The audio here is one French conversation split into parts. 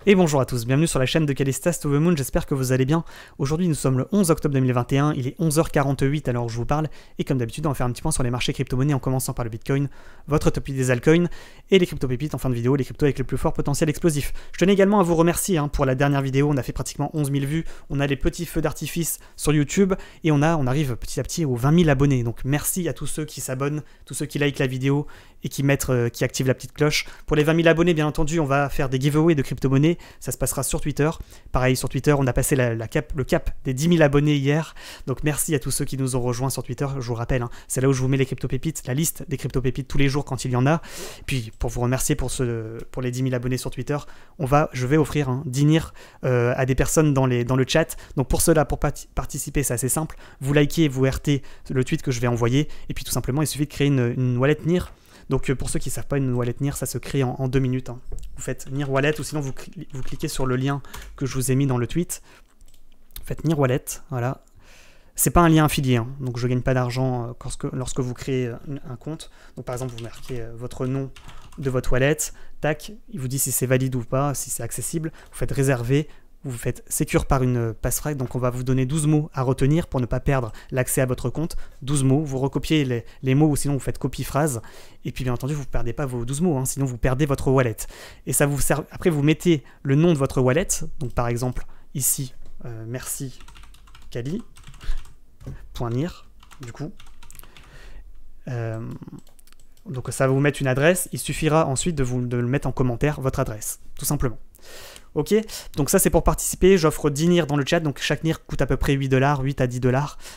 Et bonjour à tous, bienvenue sur la chaîne de Callistas to the Moon, j'espère que vous allez bien. Aujourd'hui nous sommes le 11 octobre 2021, il est 11h48 à l'heure où je vous parle, et comme d'habitude on va faire un petit point sur les marchés crypto-monnaies en commençant par le Bitcoin, votre top des altcoins, et les crypto-pépites en fin de vidéo, les cryptos avec le plus fort potentiel explosif. Je tenais également à vous remercier pour la dernière vidéo, on a fait pratiquement 11 000 vues, on a les petits feux d'artifice sur YouTube, et on arrive petit à petit aux 20 000 abonnés, donc merci à tous ceux qui s'abonnent, tous ceux qui likent la vidéo, et qui activent la petite cloche. Pour les 20 000 abonnés, bien entendu, on va faire des giveaways de crypto-monnaies, ça se passera sur Twitter. Pareil, sur Twitter, on a passé le cap des 10 000 abonnés hier. Donc merci à tous ceux qui nous ont rejoints sur Twitter. Je vous rappelle, c'est là où je vous mets les crypto-pépites, la liste des crypto-pépites tous les jours quand il y en a. Et puis pour vous remercier pour les 10 000 abonnés sur Twitter, je vais offrir 10 NIR à des personnes dans le chat. Donc pour cela, pour participer, c'est assez simple. Vous likez, vous RT le tweet que je vais envoyer. Et puis tout simplement, il suffit de créer une wallet NIR. Donc pour ceux qui ne savent pas, une wallet NIR, ça se crée en 2 minutes. Vous faites NIR wallet ou sinon vous cliquez sur le lien que je vous ai mis dans le tweet. Vous faites NIR wallet, voilà. C'est pas un lien affilié, donc je ne gagne pas d'argent lorsque vous créez un compte. Donc par exemple, vous marquez votre nom de votre wallet, tac, il vous dit si c'est valide ou pas, si c'est accessible. Vous faites réserver. Vous faites secure par une passphrase, donc on va vous donner 12 mots à retenir pour ne pas perdre l'accès à votre compte. 12 mots, vous recopiez les mots ou sinon vous faites copie-phrase. Et puis bien entendu, vous ne perdez pas vos 12 mots, sinon vous perdez votre wallet. Et ça vous sert. Après, vous mettez le nom de votre wallet, donc par exemple ici, merci Kali, .nir, du coup. Donc ça va vous mettre une adresse, il suffira ensuite de le mettre en commentaire, votre adresse, tout simplement. Ok, donc ça c'est pour participer, j'offre 10 NIR dans le chat, donc chaque NIR coûte à peu près 8 à 10 $,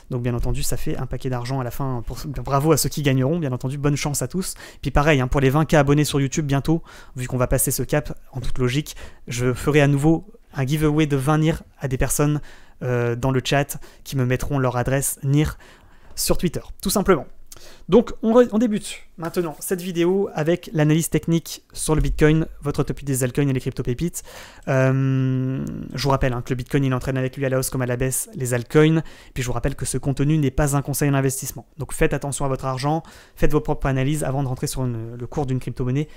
donc bien entendu ça fait un paquet d'argent à la fin, bravo à ceux qui gagneront, bien entendu, bonne chance à tous. Puis pareil, pour les 20K abonnés sur YouTube bientôt, vu qu'on va passer ce cap, en toute logique, je ferai à nouveau un giveaway de 20 NIR à des personnes dans le chat qui me mettront leur adresse NIR sur Twitter, tout simplement. Donc on débute maintenant cette vidéo avec l'analyse technique sur le Bitcoin, votre top des altcoins et les crypto-pépites. Je vous rappelle que le Bitcoin il entraîne avec lui à la hausse comme à la baisse les altcoins. Puis je vous rappelle que ce contenu n'est pas un conseil en investissement. Donc faites attention à votre argent, faites vos propres analyses avant de rentrer sur le cours d'une crypto-monnaie,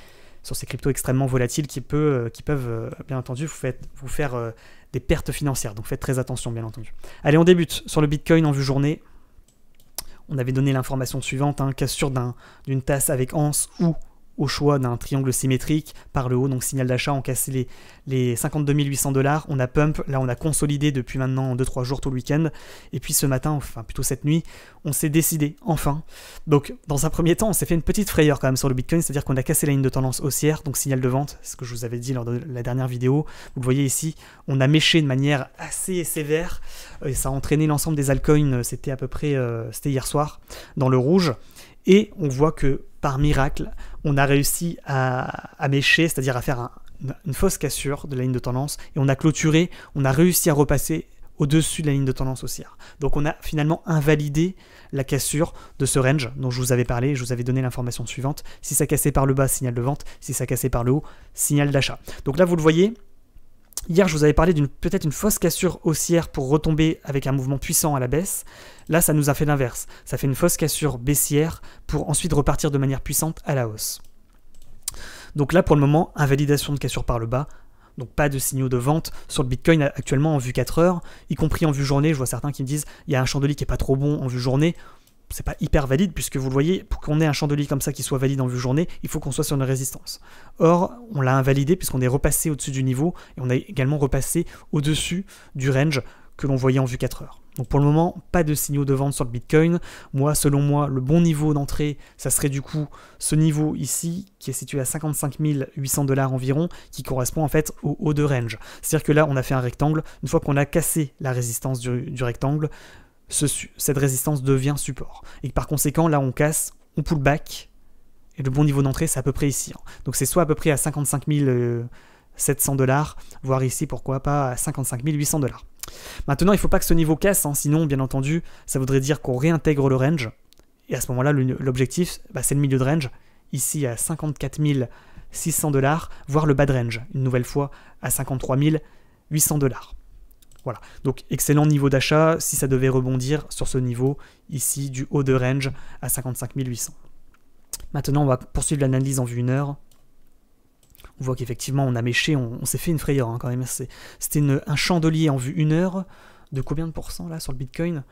sur ces cryptos extrêmement volatiles qui peuvent bien entendu vous faire des pertes financières. Donc faites très attention bien entendu. Allez, on débute sur le Bitcoin en vue journée. On avait donné l'information suivante, cassure d'une tasse avec anse ou au choix d'un triangle symétrique par le haut, donc signal d'achat, on casse les 52 800 $, on a pump, là on a consolidé depuis maintenant 2-3 jours tout le week-end, et puis ce matin, enfin plutôt cette nuit, on s'est décidé, enfin. Donc dans un premier temps, on s'est fait une petite frayeur quand même sur le Bitcoin, c'est-à-dire qu'on a cassé la ligne de tendance haussière, donc signal de vente, c'est ce que je vous avais dit lors de la dernière vidéo, vous le voyez ici, on a méché de manière assez sévère, et ça a entraîné l'ensemble des altcoins, c'était à peu près, c'était hier soir, dans le rouge, et on voit que par miracle, on a réussi à mécher, c'est-à-dire à faire une fausse cassure de la ligne de tendance, et on a clôturé, on a réussi à repasser au-dessus de la ligne de tendance haussière. Donc on a finalement invalidé la cassure de ce range dont je vous avais parlé, je vous avais donné l'information suivante. Si ça cassait par le bas, signal de vente, si ça cassait par le haut, signal d'achat. Donc là, vous le voyez, hier, je vous avais parlé peut-être une fausse cassure haussière pour retomber avec un mouvement puissant à la baisse. Là, ça nous a fait l'inverse. Ça fait une fausse cassure baissière pour ensuite repartir de manière puissante à la hausse. Donc là, pour le moment, invalidation de cassure par le bas. Donc pas de signaux de vente sur le Bitcoin actuellement en vue 4 heures, y compris en vue journée. Je vois certains qui me disent il y a un chandelier qui n'est pas trop bon en vue journée. C'est pas hyper valide puisque vous le voyez, pour qu'on ait un chandelier comme ça qui soit valide en vue journée, il faut qu'on soit sur une résistance. Or, on l'a invalidé puisqu'on est repassé au-dessus du niveau et on a également repassé au-dessus du range que l'on voyait en vue 4 heures. Donc pour le moment, pas de signaux de vente sur le Bitcoin. Selon moi, le bon niveau d'entrée, ça serait du coup ce niveau ici, qui est situé à 55 800 $ environ, qui correspond en fait au haut de range. C'est-à-dire que là, on a fait un rectangle. Une fois qu'on a cassé la résistance du rectangle, cette résistance devient support. Et par conséquent, là, on casse, on pull back, et le bon niveau d'entrée, c'est à peu près ici. Donc c'est soit à peu près à 55 700 $, voire ici, pourquoi pas, à 55 800 $. Maintenant, il ne faut pas que ce niveau casse, sinon, bien entendu, ça voudrait dire qu'on réintègre le range. Et à ce moment-là, l'objectif, c'est le milieu de range, ici à 54 600 $, voire le bas de range, une nouvelle fois à 53 800 $. Voilà, donc excellent niveau d'achat si ça devait rebondir sur ce niveau ici du haut de range à 55 800. Maintenant, on va poursuivre l'analyse en vue 1 heure. On voit qu'effectivement, on a méché, on s'est fait une frayeur hein, quand même. C'était un chandelier en vue 1 heure de combien de pourcents là sur le Bitcoin?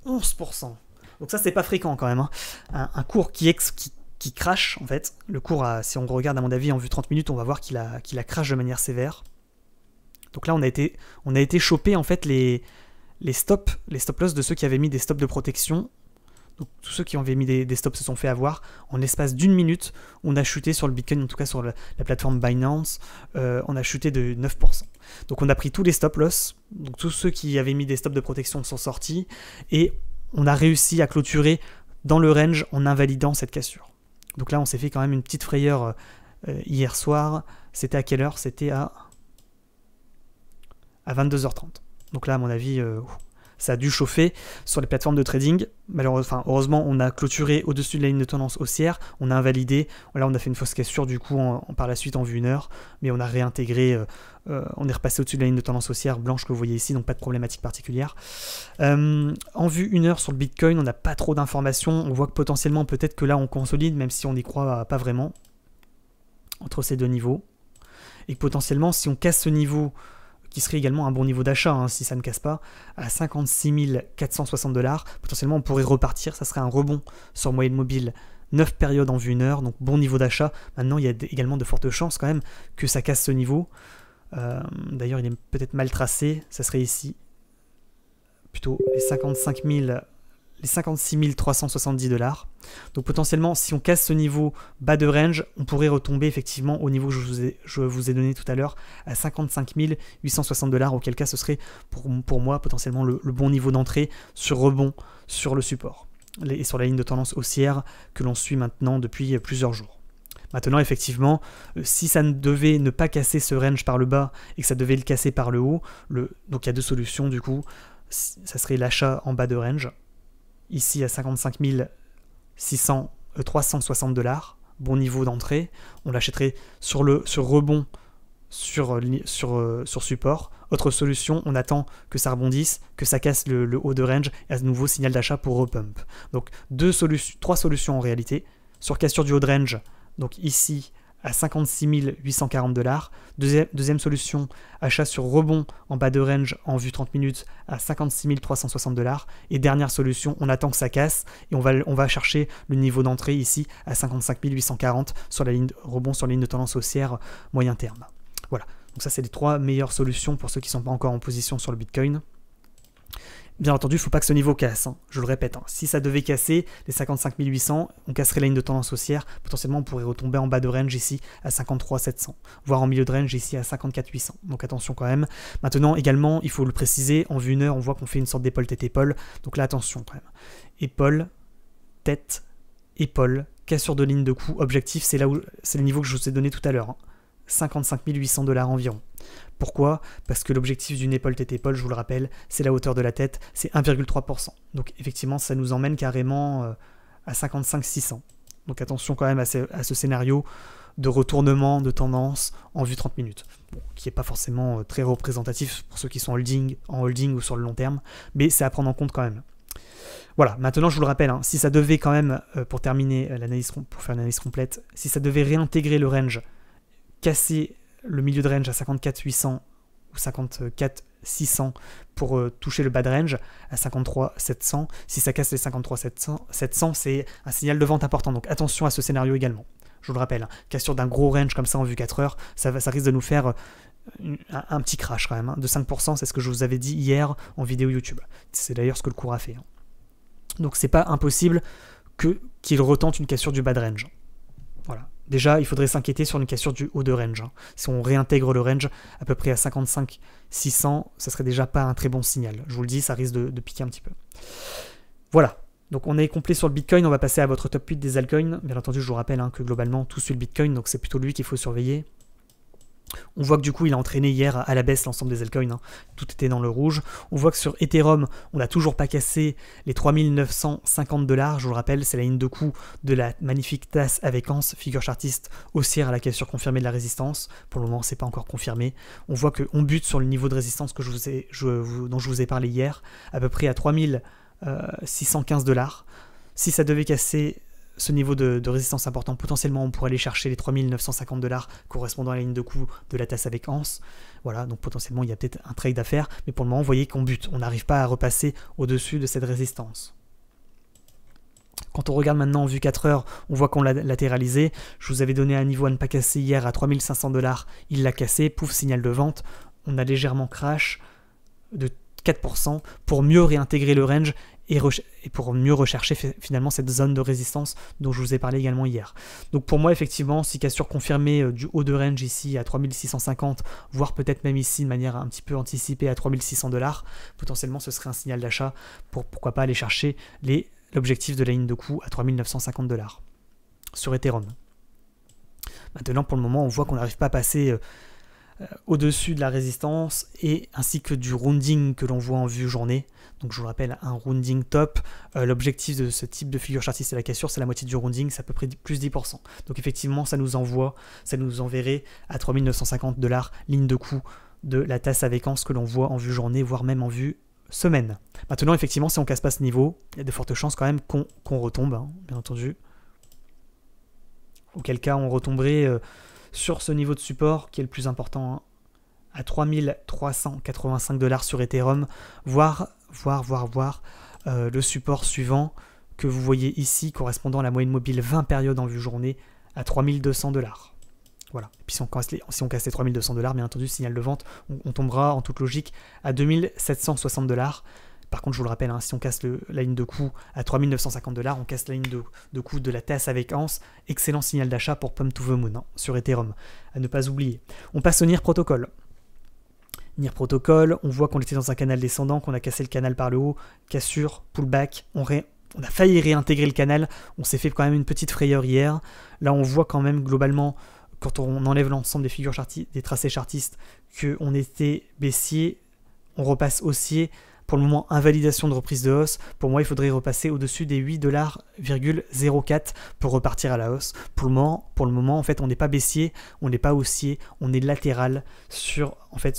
11%. Donc ça, c'est pas fréquent quand même. Hein. Un cours qui crash, en fait. Le cours, si on regarde à mon avis en vue 30 minutes, on va voir qu'il a crash de manière sévère. Donc là, on a été chopé en fait les stop loss de ceux qui avaient mis des stops de protection. Donc tous ceux qui avaient mis des stops se sont fait avoir. En l'espace d'1 minute, on a chuté sur le Bitcoin, en tout cas sur la plateforme Binance, on a chuté de 9%. Donc on a pris tous les stop loss, donc tous ceux qui avaient mis des stops de protection sont sortis, et on a réussi à clôturer dans le range en invalidant cette cassure. Donc là on s'est fait quand même une petite frayeur hier soir. C'était à quelle heure? C'était à 22h30. Donc là à mon avis... ça a dû chauffer sur les plateformes de trading. Heureusement, on a clôturé au-dessus de la ligne de tendance haussière, on a invalidé. Là, on a fait une fausse cassure du coup par la suite en vue 1 heure, mais on a réintégré, on est repassé au-dessus de la ligne de tendance haussière blanche que vous voyez ici, donc pas de problématique particulière. En vue 1 heure sur le Bitcoin, on n'a pas trop d'informations. On voit que potentiellement, peut-être que là, on consolide, même si on n'y croit pas vraiment, entre ces deux niveaux. Et que potentiellement, si on casse ce niveau, qui serait également un bon niveau d'achat, hein, si ça ne casse pas, à 56 460 $, potentiellement on pourrait repartir, ça serait un rebond sur moyenne mobile, 9 périodes en vue 1 heure, donc bon niveau d'achat. Maintenant il y a également de fortes chances quand même que ça casse ce niveau, d'ailleurs il est peut-être mal tracé, ça serait ici, plutôt les 56 370 $. Donc potentiellement, si on casse ce niveau bas de range, on pourrait retomber effectivement au niveau que je vous ai donné tout à l'heure, à 55 860 $, auquel cas ce serait pour moi potentiellement le bon niveau d'entrée sur rebond sur le support et sur la ligne de tendance haussière que l'on suit maintenant depuis plusieurs jours. Maintenant, effectivement, si ça ne devait ne pas casser ce range par le bas et que ça devait le casser par le haut, donc il y a deux solutions du coup, ça serait l'achat en bas de range, ici à 55 360 $, bon niveau d'entrée, on l'achèterait sur rebond sur support. Autre solution, on attend que ça rebondisse, que ça casse le haut de range, et à nouveau signal d'achat pour repump. Donc trois solutions en réalité, sur cassure du haut de range, donc ici à 56 840 $. Deuxième solution, achat sur rebond en bas de range en vue 30 minutes à 56 360 $. Et dernière solution, on attend que ça casse et on va chercher le niveau d'entrée ici à 55 840 sur la ligne rebond sur la ligne de tendance haussière moyen terme. Voilà, donc ça c'est les trois meilleures solutions pour ceux qui ne sont pas encore en position sur le Bitcoin. Bien entendu, il ne faut pas que ce niveau casse, hein. Je le répète, hein. Si ça devait casser les 55 800, on casserait la ligne de tendance haussière, potentiellement on pourrait retomber en bas de range ici à 53 700, voire en milieu de range ici à 54 800, donc attention quand même. Maintenant également, il faut le préciser, en vue 1 heure, on voit qu'on fait une sorte d'épaule tête-épaule, donc là attention quand même. Épaule, tête, épaule, cassure de ligne de coup, objectif, c'est le niveau que je vous ai donné tout à l'heure, hein. 55 800 $ environ. Pourquoi? Parce que l'objectif d'une épaule tête-épaule, je vous le rappelle, c'est la hauteur de la tête, c'est 1,3%. Donc effectivement, ça nous emmène carrément à 55 600. Donc attention quand même à ce scénario de retournement de tendance en vue 30 minutes, bon, qui n'est pas forcément très représentatif pour ceux qui sont en holding ou sur le long terme, mais c'est à prendre en compte quand même. Voilà, maintenant je vous le rappelle, hein, si ça devait quand même, pour terminer l'analyse, pour faire l'analyse complète, si ça devait réintégrer le range, casser le milieu de range à 54 800 ou 54 600 pour toucher le bas de range à 53 700. Si ça casse les 53 700, c'est un signal de vente important. Donc attention à ce scénario également. Je vous le rappelle, hein, cassure d'un gros range comme ça en vue 4 heures, ça risque de nous faire un petit crash quand même, hein, de 5%. C'est ce que je vous avais dit hier en vidéo YouTube. C'est d'ailleurs ce que le cours a fait. Hein. Donc c'est pas impossible qu'il retente une cassure du bas de range. Voilà. Déjà, il faudrait s'inquiéter sur une cassure du haut de range. Hein. Si on réintègre le range à peu près à 55 600, ça serait déjà pas un très bon signal. Je vous le dis, ça risque de piquer un petit peu. Voilà. Donc on est complet sur le Bitcoin. On va passer à votre top 8 des altcoins. Bien entendu, je vous rappelle hein, que globalement, tout suit le Bitcoin, donc c'est plutôt lui qu'il faut surveiller. On voit que du coup il a entraîné hier à la baisse l'ensemble des altcoins, hein. Tout était dans le rouge. On voit que sur Ethereum, on n'a toujours pas cassé les 3950 $. Je vous le rappelle, c'est la ligne de coup de la magnifique tasse avec Hans, figure chartiste haussière à la cassure confirmée de la résistance. Pour le moment, c'est pas encore confirmé. On voit qu'on bute sur le niveau de résistance que dont je vous ai parlé hier, à peu près à 3615 $. Si ça devait casser ce niveau de résistance important, potentiellement on pourrait aller chercher les 3950 $ correspondant à la ligne de coup de la tasse avec anse. Voilà, donc potentiellement il y a peut-être un trade à faire, mais pour le moment vous voyez qu'on bute, on n'arrive pas à repasser au-dessus de cette résistance. Quand on regarde maintenant en vue 4 heures, on voit qu'on l'a latéralisé. Je vous avais donné un niveau à ne pas casser hier à 3500 $, il l'a cassé, pouf, signal de vente. On a légèrement crash de 4% pour mieux réintégrer le range et pour mieux rechercher finalement cette zone de résistance dont je vous ai parlé également hier. Donc pour moi effectivement, si cassure confirmée du haut de range ici à 3650, voire peut-être même ici de manière un petit peu anticipée à 3600 $, potentiellement ce serait un signal d'achat pour pourquoi pas aller chercher l'objectif de la ligne de coup à 3950 $ sur Ethereum. Maintenant pour le moment on voit qu'on n'arrive pas à passer au-dessus de la résistance et ainsi que du rounding que l'on voit en vue journée. Donc je vous le rappelle, un rounding top, l'objectif de ce type de figure chartiste et la cassure, c'est la moitié du rounding, c'est à peu près plus 10%. Donc effectivement, ça nous enverrait à 3950 $, ligne de coup de la tasse avec anse que l'on voit en vue journée, voire même en vue semaine. Maintenant, effectivement, si on casse pas ce niveau, il y a de fortes chances quand même qu'on retombe, hein, bien entendu. Auquel cas, on retomberait sur ce niveau de support qui est le plus important, hein, à 3385 $ sur Ethereum, voire le support suivant que vous voyez ici, correspondant à la moyenne mobile 20 périodes en vue journée, à 3200 $. Voilà. Et puis si on casse les 3200 $, bien entendu, signal de vente, on tombera en toute logique à 2760 $. Par contre, je vous le rappelle, hein, si on casse la ligne de coup à 3950 $, on casse la ligne de coup de la tasse avec anse. Excellent signal d'achat pour Pump to the Moon, hein, sur Ethereum, à ne pas oublier. On passe au NIR Protocol. NIR Protocol, on voit qu'on était dans un canal descendant, qu'on a cassé le canal par le haut, cassure, pullback, on a failli réintégrer le canal, on s'est fait quand même une petite frayeur hier. Là, on voit quand même globalement, quand on enlève l'ensemble des figures des tracés chartistes, qu'on était baissier, on repasse haussier. Pour le moment, invalidation de reprise de hausse. Pour moi, il faudrait repasser au-dessus des 8,04 $ pour repartir à la hausse. Pour le moment, en fait, on n'est pas baissier, on n'est pas haussier, on est latéral sur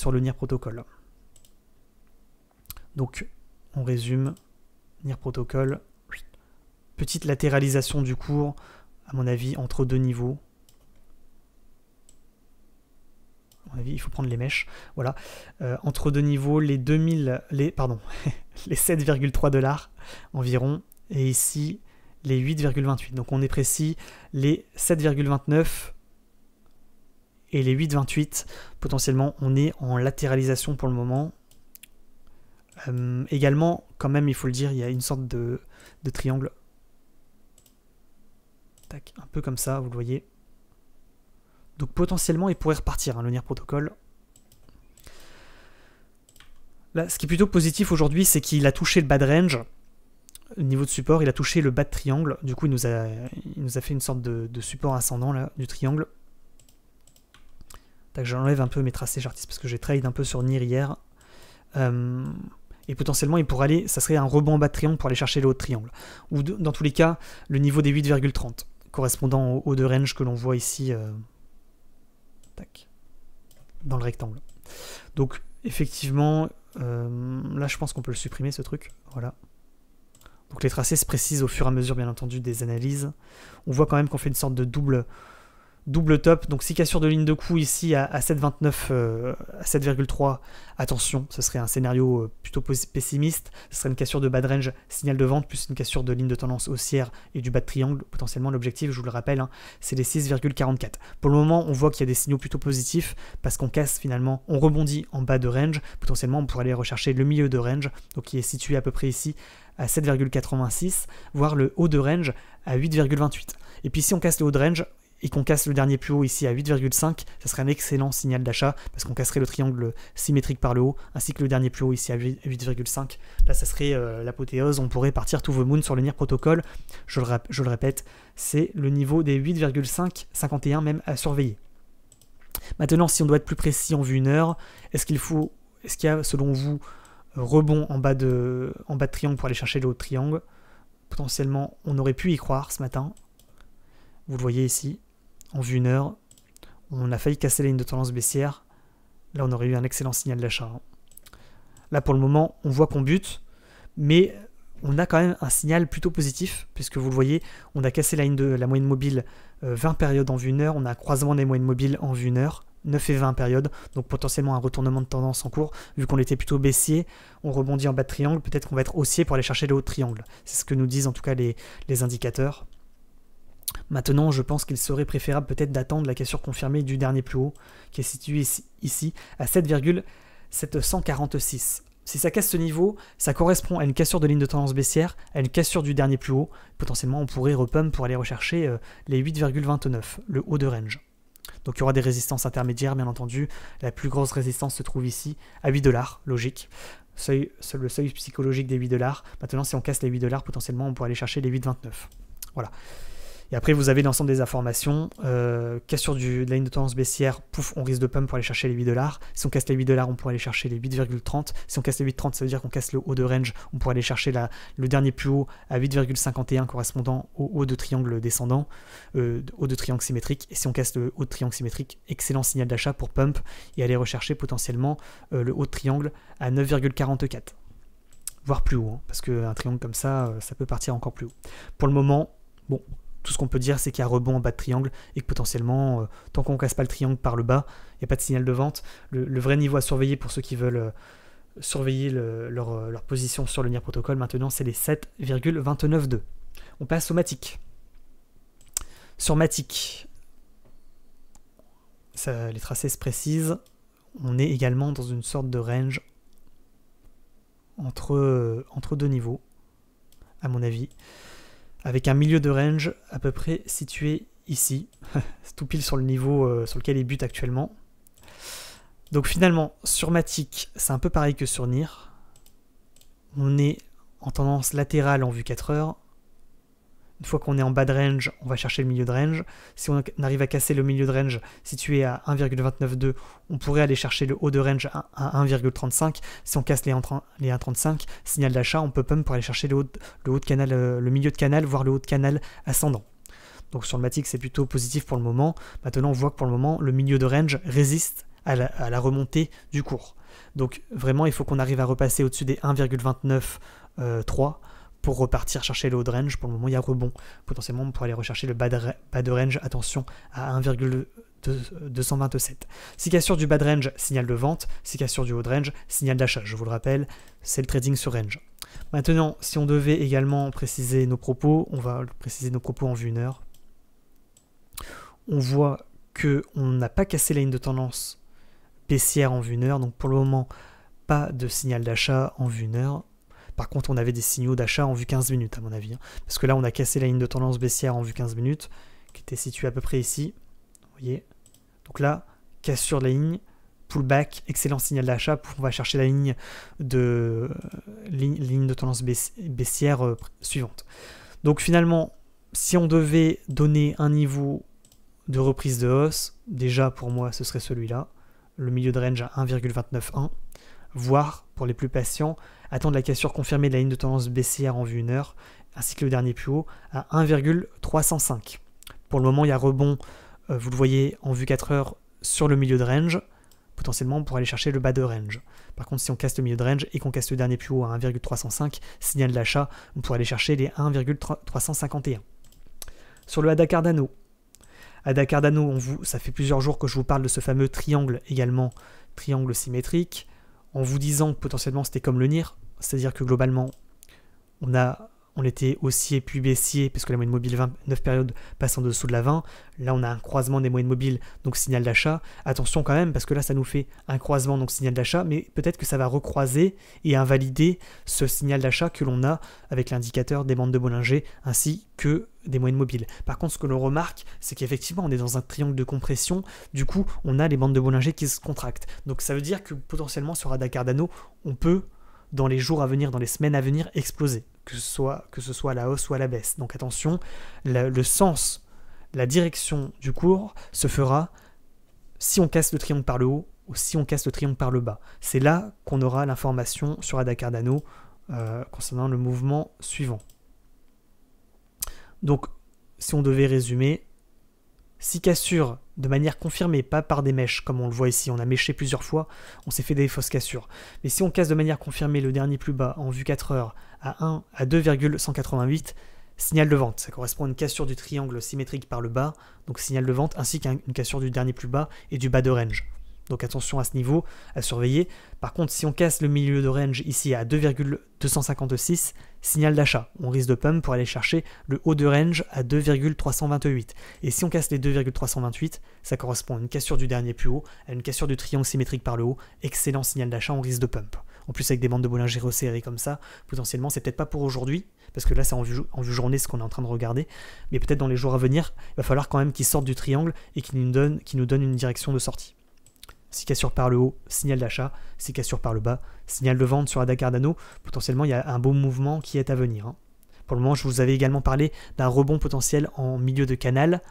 le NIR Protocol. Donc, on résume. NIR Protocol. Petite latéralisation du cours, à mon avis, entre deux niveaux. À mon avis, il faut prendre les mèches. Voilà. Entre deux niveaux, les 7,3 $ environ. Et ici, les 8,28. Donc on est précis, les 7,29 et les 8,28. Potentiellement, on est en latéralisation pour le moment. Également, quand même, il faut le dire, il y a une sorte de triangle. Tac, un peu comme ça, vous le voyez. Donc potentiellement, il pourrait repartir, hein, le NIR Protocol. Là, ce qui est plutôt positif aujourd'hui, c'est qu'il a touché le bas de range. Au niveau de support, il a touché le bas de triangle. Du coup, il nous a fait une sorte de support ascendant là, du triangle. Tac, j'enlève un peu mes tracés chartistes parce que j'ai trade un peu sur NIR hier. Et potentiellement, il pourrait aller, ça serait un rebond en bas de triangle pour aller chercher le haut de triangle. Ou dans tous les cas, le niveau des 8,30, correspondant au haut de range que l'on voit ici. Tac, dans le rectangle. Donc effectivement, là je pense qu'on peut le supprimer ce truc. Voilà. Donc les tracés se précisent au fur et à mesure bien entendu des analyses. On voit quand même qu'on fait une sorte de double top. Donc si cassure de ligne de coup ici à 7,29, à 7,3, attention, ce serait un scénario plutôt pessimiste. Ce serait une cassure de bas de range, signal de vente, plus une cassure de ligne de tendance haussière et du bas de triangle. Potentiellement l'objectif, je vous le rappelle, hein, c'est les 6,44. Pour le moment, on voit qu'il y a des signaux plutôt positifs parce qu'on casse finalement, on rebondit en bas de range. Potentiellement, on pourrait aller rechercher le milieu de range, donc qui est situé à peu près ici à 7,86, voire le haut de range à 8,28. Et puis si on casse le haut de range, et qu'on casse le dernier plus haut ici à 8,5, ça serait un excellent signal d'achat parce qu'on casserait le triangle symétrique par le haut, ainsi que le dernier plus haut ici à 8,5. Là, ça serait l'apothéose, on pourrait partir to the moon sur le NIR Protocol. Je le répète, c'est le niveau des 8,551 même à surveiller. Maintenant, si on doit être plus précis en vue 1 heure, est-ce qu'il y a, selon vous, rebond en bas de triangle pour aller chercher le haut de triangle? Potentiellement, on aurait pu y croire ce matin. Vous le voyez ici. En vue 1 heure, on a failli casser la ligne de tendance baissière. Là, on aurait eu un excellent signal d'achat. Là, pour le moment, on voit qu'on bute, mais on a quand même un signal plutôt positif, puisque vous le voyez, on a cassé la ligne de la moyenne mobile 20 périodes en vue 1 heure, on a un croisement des moyennes mobiles en vue 1 heure, 9 et 20 périodes, donc potentiellement un retournement de tendance en cours. Vu qu'on était plutôt baissier, on rebondit en bas de triangle, peut-être qu'on va être haussier pour aller chercher le haut de triangle. C'est ce que nous disent en tout cas les indicateurs. Maintenant, je pense qu'il serait préférable peut-être d'attendre la cassure confirmée du dernier plus haut, qui est situé ici à 7,746. Si ça casse ce niveau, ça correspond à une cassure de ligne de tendance baissière, à une cassure du dernier plus haut. Potentiellement, on pourrait repump pour aller rechercher les 8,29, le haut de range. Donc il y aura des résistances intermédiaires, bien entendu. La plus grosse résistance se trouve ici, à 8 $, logique. Le seuil psychologique des 8 $. Maintenant, si on casse les 8 $, potentiellement, on pourrait aller chercher les 8,29. Voilà. Et après, vous avez l'ensemble des informations. Cassure de la ligne de tendance baissière, pouf, on risque de pump pour aller chercher les 8 $. Si on casse les 8 $, on pourrait aller chercher les 8,30. Si on casse les 8,30, ça veut dire qu'on casse le haut de range. On pourrait aller chercher le dernier plus haut à 8,51 correspondant au haut de triangle descendant, haut de triangle symétrique. Et si on casse le haut de triangle symétrique, excellent signal d'achat pour pump et aller rechercher potentiellement le haut de triangle à 9,44. Voire plus haut, hein, parce qu'un triangle comme ça, ça peut partir encore plus haut. Pour le moment, bon... Tout ce qu'on peut dire, c'est qu'il y a rebond en bas de triangle et que potentiellement, tant qu'on ne casse pas le triangle par le bas, il n'y a pas de signal de vente. Le vrai niveau à surveiller pour ceux qui veulent surveiller leur position sur le NIR protocole, maintenant, c'est les 7,292. On passe au Matic. Sur Matic, les tracés se précisent. On est également dans une sorte de range entre deux niveaux, à mon avis. Avec un milieu de range à peu près situé ici, c'est tout pile sur le niveau sur lequel il bute actuellement. Donc finalement, sur Matic, c'est un peu pareil que sur NIR. On est en tendance latérale en vue 4 heures. Une fois qu'on est en bas de range, on va chercher le milieu de range. Si on arrive à casser le milieu de range situé à 1,292, on pourrait aller chercher le haut de range à 1,35. Si on casse les 1,35, signal d'achat, on peut pump pour aller chercher le haut de canal, le milieu de canal, voire le haut de canal ascendant. Donc sur le Matic, c'est plutôt positif pour le moment. Maintenant, on voit que pour le moment, le milieu de range résiste à la remontée du cours. Donc vraiment, il faut qu'on arrive à repasser au-dessus des 1,29,3 pour repartir chercher le haut de range. Pour le moment, il y a rebond. Potentiellement, on pourrait aller rechercher le bas de range, attention, à 1,227. Si cassure du bas de range, signal de vente. Si cassure du haut de range, signal d'achat. Je vous le rappelle, c'est le trading sur range. Maintenant, si on devait également préciser nos propos, on va préciser nos propos en vue 1 heure. On voit qu'on n'a pas cassé la ligne de tendance baissière en vue 1 heure. Donc pour le moment, pas de signal d'achat en vue 1 heure. Par contre, on avait des signaux d'achat en vue 15 minutes, à mon avis. Parce que là, on a cassé la ligne de tendance baissière en vue 15 minutes, qui était située à peu près ici. Vous voyez. Donc là, cassure de la ligne, pullback, excellent signal d'achat. On va chercher la ligne de tendance baissière suivante. Donc finalement, si on devait donner un niveau de reprise de hausse, déjà pour moi, ce serait celui-là. Le milieu de range à 1,291. Voire, pour les plus patients, attendre la cassure confirmée de la ligne de tendance baissière en vue 1 heure, ainsi que le dernier plus haut à 1,305. Pour le moment, il y a rebond, vous le voyez, en vue 4 heures sur le milieu de range. Potentiellement, on pourrait aller chercher le bas de range. Par contre, si on casse le milieu de range et qu'on casse le dernier plus haut à 1,305, signal d'achat, on pourrait aller chercher les 1,351. Sur le ADA Cardano. ADA Cardano, ça fait plusieurs jours que je vous parle de ce fameux triangle également, triangle symétrique, en vous disant que potentiellement c'était comme le NIR, c'est-à-dire que globalement, on était haussier puis baissier, parce que la moyenne mobile 29 périodes passe en dessous de la 20. Là, on a un croisement des moyennes mobiles, donc signal d'achat. Attention quand même, parce que là, ça nous fait un croisement, donc signal d'achat, mais peut-être que ça va recroiser et invalider ce signal d'achat que l'on a avec l'indicateur des bandes de Bollinger, ainsi que des moyennes mobiles. Par contre, ce que l'on remarque, c'est qu'effectivement, on est dans un triangle de compression. Du coup, on a les bandes de Bollinger qui se contractent. Donc, ça veut dire que potentiellement, sur ADA Cardano, on peut, dans les jours à venir, dans les semaines à venir, exploser. Que ce soit à la hausse ou à la baisse. Donc attention, le sens, la direction du cours se fera si on casse le triangle par le haut ou si on casse le triangle par le bas. C'est là qu'on aura l'information sur ADA Cardano concernant le mouvement suivant. Donc, si on devait résumer, Si cassure de manière confirmée, pas par des mèches, comme on le voit ici, on a méché plusieurs fois, on s'est fait des fausses cassures. Mais si on casse de manière confirmée le dernier plus bas en vue 4 heures à 2,188, signal de vente. Ça correspond à une cassure du triangle symétrique par le bas, donc signal de vente, ainsi qu'une cassure du dernier plus bas et du bas de range. Donc attention à ce niveau, à surveiller. Par contre, si on casse le milieu de range ici à 2,256, signal d'achat. On risque de pump pour aller chercher le haut de range à 2,328. Et si on casse les 2,328, ça correspond à une cassure du dernier plus haut, à une cassure du triangle symétrique par le haut. Excellent signal d'achat, on risque de pump. En plus, avec des bandes de Bollinger resserrées comme ça, potentiellement, c'est peut-être pas pour aujourd'hui, parce que là, c'est en vue journée ce qu'on est en train de regarder. Mais peut-être dans les jours à venir, il va falloir quand même qu'ils sortent du triangle et qu'ils nous donnent une direction de sortie. Si cassure par le haut, signal d'achat. Si cassure par le bas, signal de vente sur Ada Cardano. Potentiellement, il y a un beau mouvement qui est à venir. Pour le moment, je vous avais également parlé d'un rebond potentiel en milieu de canal.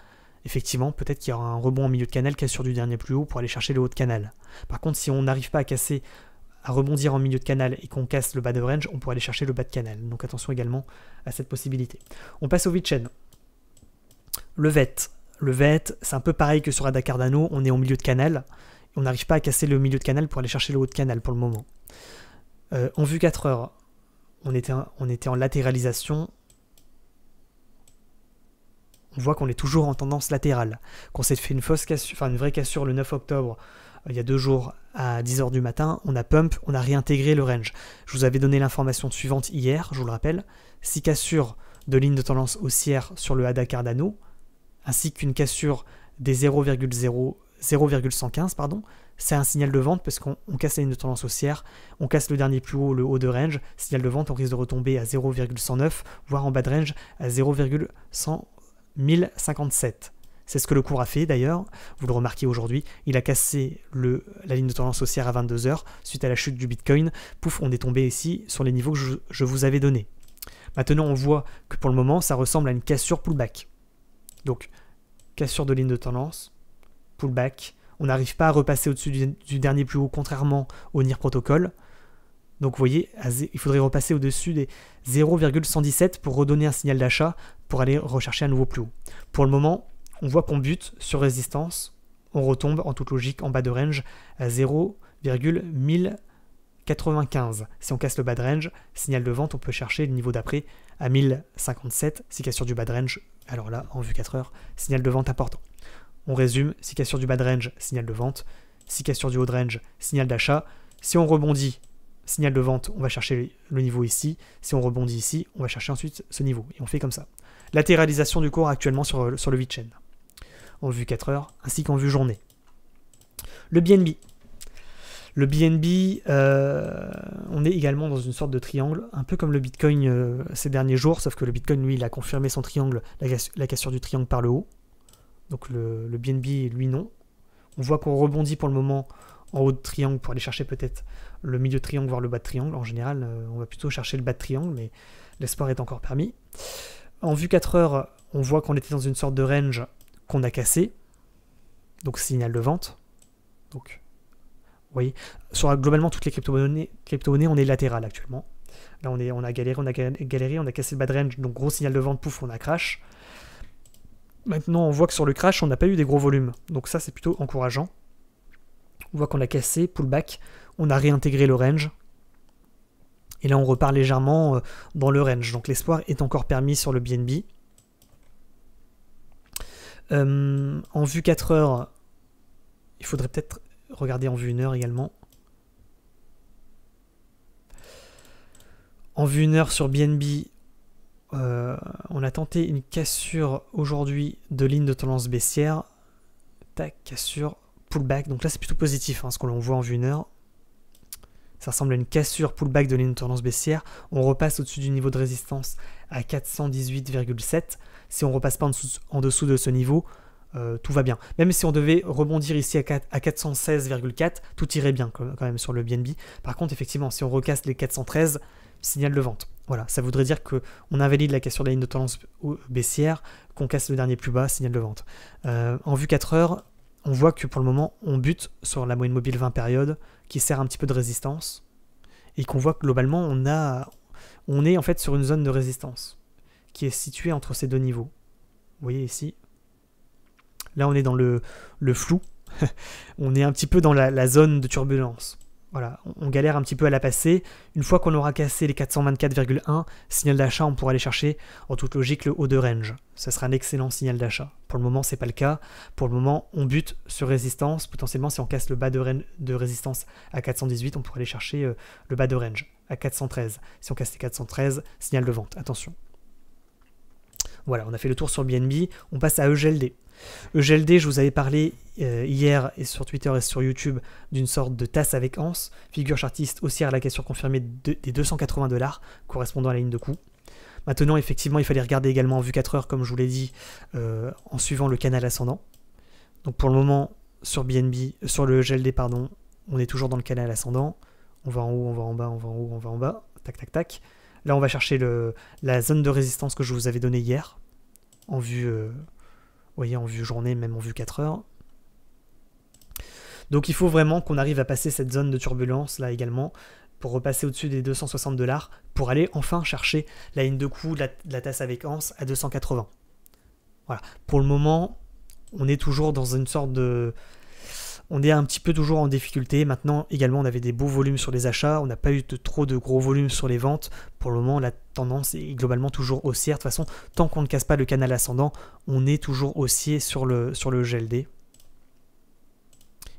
Effectivement, peut-être qu'il y aura un rebond en milieu de canal, cassure du dernier plus haut pour aller chercher le haut de canal. Par contre, si on n'arrive pas à rebondir en milieu de canal et qu'on casse le bas de range, on pourrait aller chercher le bas de canal. Donc attention également à cette possibilité. On passe au VeChain. Le VET, c'est un peu pareil que sur Ada Cardano, on est au milieu de canal. On n'arrive pas à casser le milieu de canal pour aller chercher le haut de canal pour le moment. En vue 4 heures, on était en latéralisation. On voit qu'on est toujours en tendance latérale. Qu'on s'est fait une vraie cassure le 9 octobre, il y a 2 jours, à 10h du matin. On a pump, on a réintégré le range. Je vous avais donné l'information suivante hier, je vous le rappelle. 6 cassures de ligne de tendance haussière sur le Ada Cardano, ainsi qu'une cassure des 0,115, c'est un signal de vente parce qu'on casse la ligne de tendance haussière, on casse le dernier plus haut, le haut de range, signal de vente, on risque de retomber à 0,109, voire en bas de range à 0,1057. C'est ce que le cours a fait d'ailleurs, vous le remarquez aujourd'hui, il a cassé la ligne de tendance haussière à 22h suite à la chute du Bitcoin, pouf, on est tombé ici sur les niveaux que je vous avais donnés. Maintenant on voit que pour le moment ça ressemble à une cassure pullback. Donc cassure de ligne de tendance, pullback, on n'arrive pas à repasser au-dessus du dernier plus haut, contrairement au NIR protocole. Donc vous voyez, il faudrait repasser au-dessus des 0,117 pour redonner un signal d'achat, pour aller rechercher un nouveau plus haut. Pour le moment, on voit qu'on bute sur résistance, on retombe en toute logique en bas de range à 0,1095. Si on casse le bas de range, signal de vente, on peut chercher le niveau d'après à 1057, si cassure du bas de range, alors là, en vue 4 heures, signal de vente important. On résume, si cassure du bas de range, signal de vente. Si cassure du haut de range, signal d'achat. Si on rebondit, signal de vente, on va chercher le niveau ici. Si on rebondit ici, on va chercher ensuite ce niveau. Et on fait comme ça. Latéralisation du cours actuellement sur le VeChain. En vue 4 heures, ainsi qu'en vue journée. Le BNB. Le BNB, on est également dans une sorte de triangle, un peu comme le Bitcoin ces derniers jours, sauf que le Bitcoin, lui, il a confirmé son triangle, la cassure du triangle par le haut. Donc le BNB, lui, non. On voit qu'on rebondit pour le moment en haut de triangle pour aller chercher peut-être le milieu de triangle, voire le bas de triangle. En général, on va plutôt chercher le bas de triangle, mais l'espoir est encore permis. En vue 4 heures, on voit qu'on était dans une sorte de range qu'on a cassé. Donc signal de vente. Donc, vous voyez, sur globalement toutes les crypto-monnaies, on est latéral actuellement. Là, on a galéré, on a cassé le bas de range, donc gros signal de vente, pouf, on a crash. Maintenant, on voit que sur le crash, on n'a pas eu des gros volumes. Donc ça, c'est plutôt encourageant. On voit qu'on a cassé, pullback, on a réintégré le range. Et là, on repart légèrement dans le range. Donc l'espoir est encore permis sur le BNB. En vue 4 heures, il faudrait peut-être regarder en vue 1 heure également. En vue 1 heure sur BNB, on a tenté une cassure aujourd'hui de ligne de tendance baissière. Tac, cassure, pullback. Donc là, c'est plutôt positif, ce qu'on voit en vue 1 heure. Ça ressemble à une cassure pullback de ligne de tendance baissière. On repasse au-dessus du niveau de résistance à 418,7. Si on ne repasse pas en dessous de ce niveau, tout va bien. Même si on devait rebondir ici à 416,4, tout irait bien quand même sur le BNB. Par contre, effectivement, si on recasse les 413, signal de vente. Voilà, ça voudrait dire qu'on invalide la cassure de la ligne de tendance baissière, qu'on casse le dernier plus bas, signal de vente. En vue 4 heures, on voit que pour le moment, on bute sur la moyenne mobile 20 périodes, qui sert un petit peu de résistance, et qu'on voit que globalement, on est en fait sur une zone de résistance, qui est située entre ces deux niveaux. Vous voyez ici, Là, on est dans le flou. On est un petit peu dans la zone de turbulence. Voilà, on galère un petit peu à la passer. Une fois qu'on aura cassé les 424,1, signal d'achat, on pourra aller chercher, en toute logique, le haut de range. Ça sera un excellent signal d'achat. Pour le moment, c'est pas le cas. Pour le moment, on bute sur résistance. Potentiellement, si on casse le bas de résistance à 418, on pourra aller chercher le bas de range à 413. Si on casse les 413, signal de vente. Attention. Voilà, on a fait le tour sur BNB. On passe à EGLD. EGLD, je vous avais parlé hier et sur Twitter et sur YouTube d'une sorte de tasse avec anse, figure chartiste haussière à la cassure confirmée des $280 correspondant à la ligne de coup. Maintenant, effectivement, il fallait regarder également en vue 4 heures, comme je vous l'ai dit, en suivant le canal ascendant. Donc pour le moment, sur BNB, sur le EGLD, pardon, on est toujours dans le canal ascendant. On va en haut, on va en bas, on va en haut, on va en bas. Tac, tac, tac. Là, on va chercher la zone de résistance que je vous avais donnée hier, en vue... Vous voyez, en vue journée, même en vue 4 heures. Donc il faut vraiment qu'on arrive à passer cette zone de turbulence là également pour repasser au-dessus des $260 pour aller enfin chercher la ligne de coup de la tasse avec anse à 280. Voilà. Pour le moment, on est toujours dans une sorte de... On est un petit peu toujours en difficulté. Maintenant, également, on avait des beaux volumes sur les achats. On n'a pas eu trop de gros volumes sur les ventes. Pour le moment, la tendance est globalement toujours haussière. De toute façon, tant qu'on ne casse pas le canal ascendant, on est toujours haussier sur le GLD. Il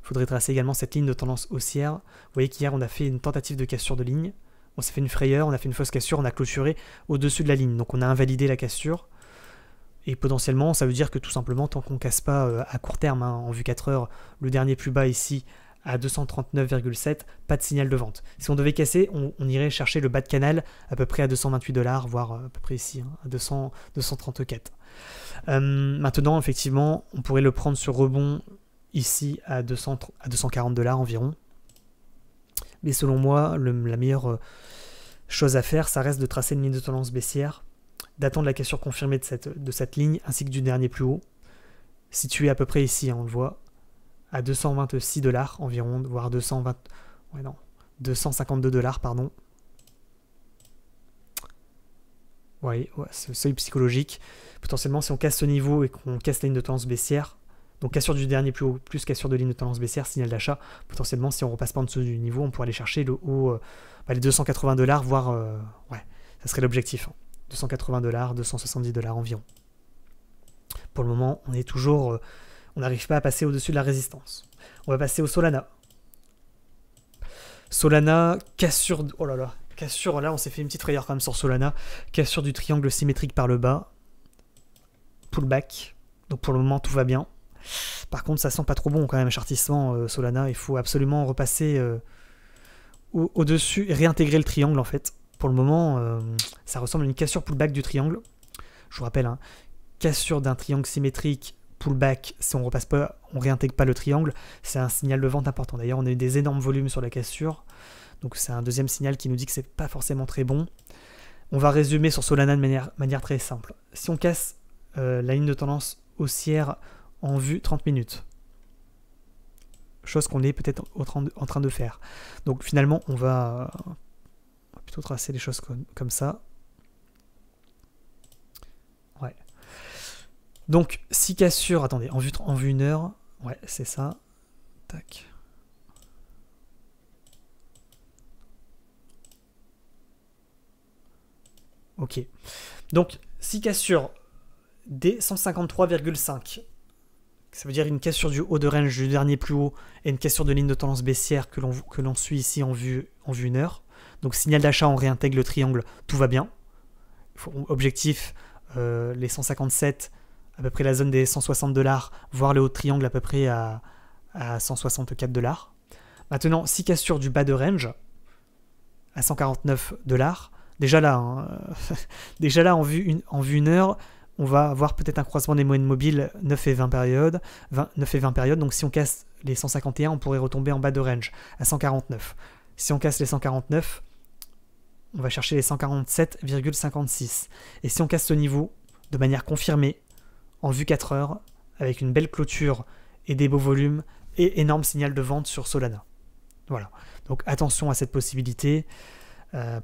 faudrait tracer également cette ligne de tendance haussière. Vous voyez qu'hier, on a fait une tentative de cassure de ligne. On s'est fait une frayeur, on a fait une fausse cassure, on a clôturé au-dessus de la ligne. Donc, on a invalidé la cassure. Et potentiellement, ça veut dire que tout simplement, tant qu'on ne casse pas à court terme, hein, en vue 4 heures, le dernier plus bas ici, à 239,7, pas de signal de vente. Si on devait casser, on irait chercher le bas de canal à peu près à $228, voire à peu près ici, hein, à 234. Maintenant, effectivement, on pourrait le prendre sur rebond ici à $240 environ. Mais selon moi, la meilleure chose à faire, ça reste de tracer une ligne de tendance baissière, d'attendre la cassure confirmée de cette ligne, ainsi que du dernier plus haut, situé à peu près ici, hein, on le voit, à $226 environ, voire 252$, pardon. Ouais, c'est le seuil psychologique. Potentiellement, si on casse ce niveau et qu'on casse la ligne de tendance baissière, donc cassure du dernier plus haut, plus cassure de ligne de tendance baissière, signal d'achat, potentiellement, si on repasse pas en dessous du niveau, on pourrait aller chercher le haut, les $280, voire, ouais, ça serait l'objectif, hein. $280, $270 environ. Pour le moment, on est toujours... on n'arrive pas à passer au-dessus de la résistance. On va passer au Solana. Solana, cassure... Oh là là, cassure, là on s'est fait une petite frayeur quand même sur Solana. Cassure du triangle symétrique par le bas. Pullback. Donc pour le moment, tout va bien. Par contre, ça sent pas trop bon quand même, chartissement Solana. Il faut absolument repasser au-dessus et réintégrer le triangle en fait. Pour le moment, ça ressemble à une cassure pullback du triangle. Je vous rappelle, hein, cassure d'un triangle symétrique, pullback, si on repasse pas, on réintègre pas le triangle, c'est un signal de vente important. D'ailleurs, on a eu des énormes volumes sur la cassure, donc c'est un deuxième signal qui nous dit que c'est pas forcément très bon. On va résumer sur Solana de manière très simple. Si on casse la ligne de tendance haussière en vue 30 minutes, chose qu'on est peut-être en train de faire. Donc finalement, on va plutôt tracer les choses comme ça. Ouais. Donc, si cassure, attendez, en vue 1 heure, ouais, c'est ça. Tac. Ok. Donc, si cassure des 153,5, ça veut dire une cassure du haut de range du dernier plus haut et une cassure de ligne de tendance baissière que l'on suit ici en vue 1 heure. Donc signal d'achat, on réintègre le triangle, tout va bien. Objectif, les 157, à peu près la zone des $160, voire le haut de triangle à peu près à $164. Maintenant, si cassure du bas de range, à $149, déjà là, hein, déjà là en vue 1 heure, on va avoir peut-être un croisement des moyennes mobiles 9 et 20 périodes. Donc si on casse les 151, on pourrait retomber en bas de range, à 149. Si on casse les 149, on va chercher les 147,56. Et si on casse ce niveau de manière confirmée, en vue 4 heures, avec une belle clôture et des beaux volumes, et énorme signal de vente sur Solana. Voilà. Donc attention à cette possibilité.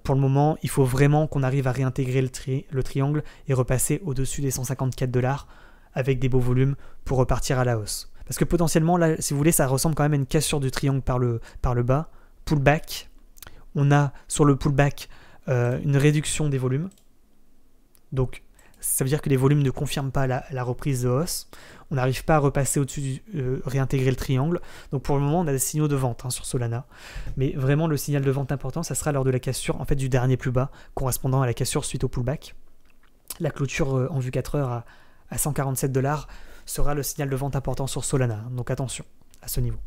Pour le moment, il faut vraiment qu'on arrive à réintégrer le triangle et repasser au-dessus des $154 avec des beaux volumes pour repartir à la hausse. Parce que potentiellement, là, si vous voulez, ça ressemble quand même à une cassure du triangle par le bas. Pullback. On a sur le pullback une réduction des volumes. Donc, ça veut dire que les volumes ne confirment pas la reprise de hausse. On n'arrive pas à repasser au-dessus, réintégrer le triangle. Donc, pour le moment, on a des signaux de vente sur Solana. Mais vraiment, le signal de vente important, ça sera lors de la cassure en fait, du dernier plus bas, correspondant à la cassure suite au pullback. La clôture en vue 4 heures à 147 $ sera le signal de vente important sur Solana. Donc attention à ce niveau.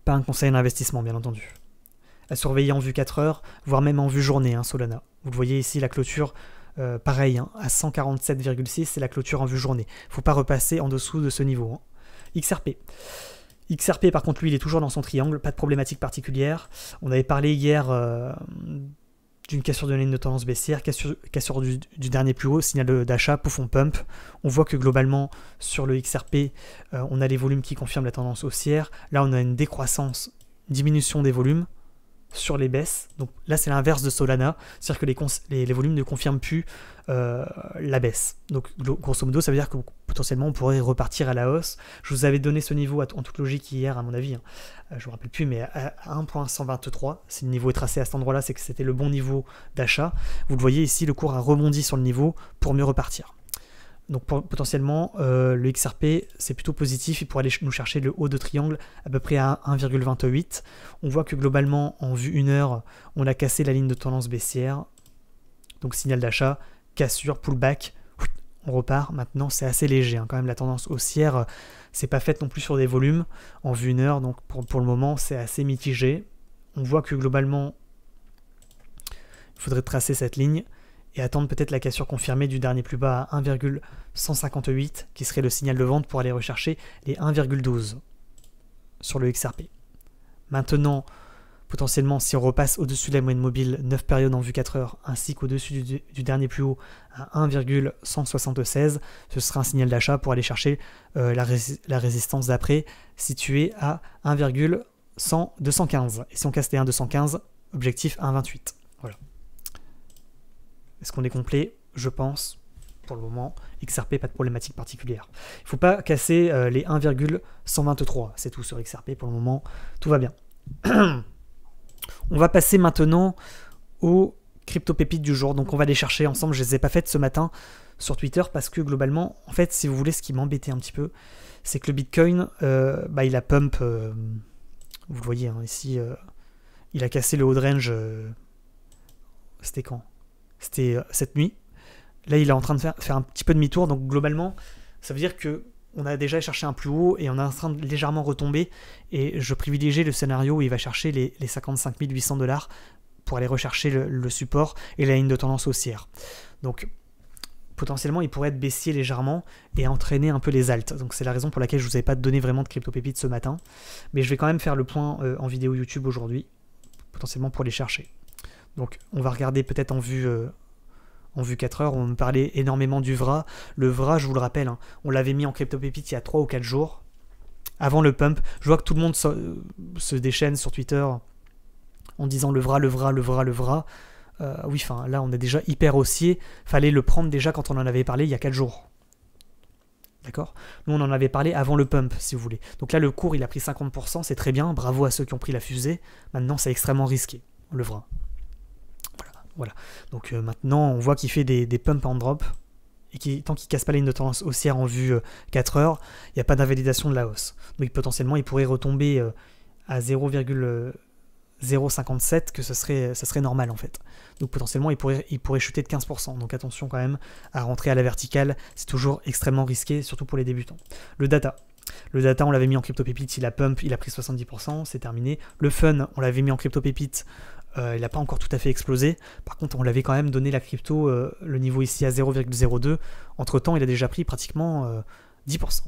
Pas un conseil d'investissement, bien entendu. À surveiller en vue 4 heures, voire même en vue journée, Solana. Vous le voyez ici, la clôture, pareil, à 147,6, c'est la clôture en vue journée. Il ne faut pas repasser en dessous de ce niveau. XRP. XRP, par contre, lui, il est toujours dans son triangle, pas de problématique particulière. On avait parlé hier d'une cassure de la ligne de tendance baissière, cassure du dernier plus haut, signal d'achat, pouf, on pump. On voit que globalement, sur le XRP, on a les volumes qui confirment la tendance haussière. Là, on a une décroissance, diminution des volumes sur les baisses. Donc là, c'est l'inverse de Solana, c'est-à-dire que les volumes ne confirment plus la baisse. Donc grosso modo, ça veut dire que potentiellement, on pourrait repartir à la hausse. Je vous avais donné ce niveau en toute logique hier, à mon avis. Je ne me rappelle plus, mais à 1.123, si le niveau est tracé à cet endroit-là, c'est que c'était le bon niveau d'achat. Vous le voyez ici, le cours a rebondi sur le niveau pour mieux repartir. Donc potentiellement, le XRP, c'est plutôt positif. Il pourrait aller nous chercher le haut de triangle à peu près à 1,28. On voit que globalement, en vue 1 heure, on a cassé la ligne de tendance baissière. Donc signal d'achat, cassure, pullback. On repart. Maintenant, c'est assez léger. Quand même, la tendance haussière, c'est pas faite non plus sur des volumes en vue 1 heure. Donc pour le moment, c'est assez mitigé. On voit que globalement, il faudrait tracer cette ligne et attendre peut-être la cassure confirmée du dernier plus bas à 1,158 qui serait le signal de vente pour aller rechercher les 1,12 sur le XRP. Maintenant, potentiellement, si on repasse au-dessus de la moyenne mobile 9 périodes en vue 4 heures ainsi qu'au-dessus du dernier plus haut à 1,176, ce sera un signal d'achat pour aller chercher la résistance d'après située à 1,215. Et si on casse les 1,215, objectif 1,28. Voilà. Est-ce qu'on est complet? Je pense. Pour le moment, XRP, pas de problématique particulière. Il ne faut pas casser les 1,123. C'est tout sur XRP. Pour le moment, tout va bien. On va passer maintenant aux crypto-pépites du jour. Donc on va les chercher ensemble. Je ne les ai pas faites ce matin sur Twitter parce que globalement, en fait, si vous voulez, ce qui m'embêtait un petit peu, c'est que le Bitcoin, il a pump, vous le voyez ici, il a cassé le haut de range, c'était quand? C'était cette nuit. Là, il est en train de faire un petit peu demi-tour. Donc, globalement, ça veut dire qu'on a déjà cherché un plus haut et on est en train de légèrement retomber. Et je privilégie le scénario où il va chercher les 55 800 $ pour aller rechercher le support et la ligne de tendance haussière. Donc, potentiellement, il pourrait être baissier légèrement et entraîner un peu les alts. Donc, c'est la raison pour laquelle je ne vous avais pas donné vraiment de crypto-pépites ce matin. Mais je vais quand même faire le point en vidéo YouTube aujourd'hui, potentiellement pour les chercher. Donc on va regarder peut-être en vue 4 heures, on me parlait énormément du VRA. Le VRA, je vous le rappelle, on l'avait mis en crypto-pépite il y a 3 ou 4 jours, avant le pump. Je vois que tout le monde se déchaîne sur Twitter en disant le VRA, le VRA, le VRA, le VRA. Oui, enfin là on est déjà hyper haussier, fallait le prendre déjà quand on en avait parlé il y a 4 jours. D'accord? Nous on en avait parlé avant le pump, si vous voulez. Donc là le cours il a pris 50%, c'est très bien, bravo à ceux qui ont pris la fusée. Maintenant c'est extrêmement risqué, le VRA. Voilà. Donc maintenant, on voit qu'il fait des pumps en drop et tant qu'il ne casse pas la ligne de tendance haussière en vue 4 heures, il n'y a pas d'invalidation de la hausse. Donc potentiellement, il pourrait retomber à 0,057, que ça serait normal en fait. Donc potentiellement, il pourrait chuter de 15%. Donc attention quand même à rentrer à la verticale, c'est toujours extrêmement risqué, surtout pour les débutants. Le data, on l'avait mis en crypto-pépite, il a pump, il a pris 70%, c'est terminé. Le fun, on l'avait mis en crypto-pépite, il n'a pas encore tout à fait explosé. Par contre, on l'avait quand même donné la crypto, le niveau ici à 0,02. Entre temps, il a déjà pris pratiquement 10%.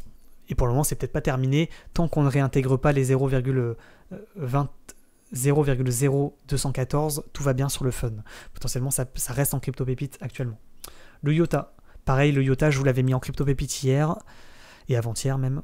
Et pour le moment, c'est peut-être pas terminé tant qu'on ne réintègre pas les 0,0214. Tout va bien sur le fun. Potentiellement, ça reste en crypto-pépite actuellement. Le IOTA, pareil, le IOTA, je vous l'avais mis en crypto-pépite hier et avant-hier même.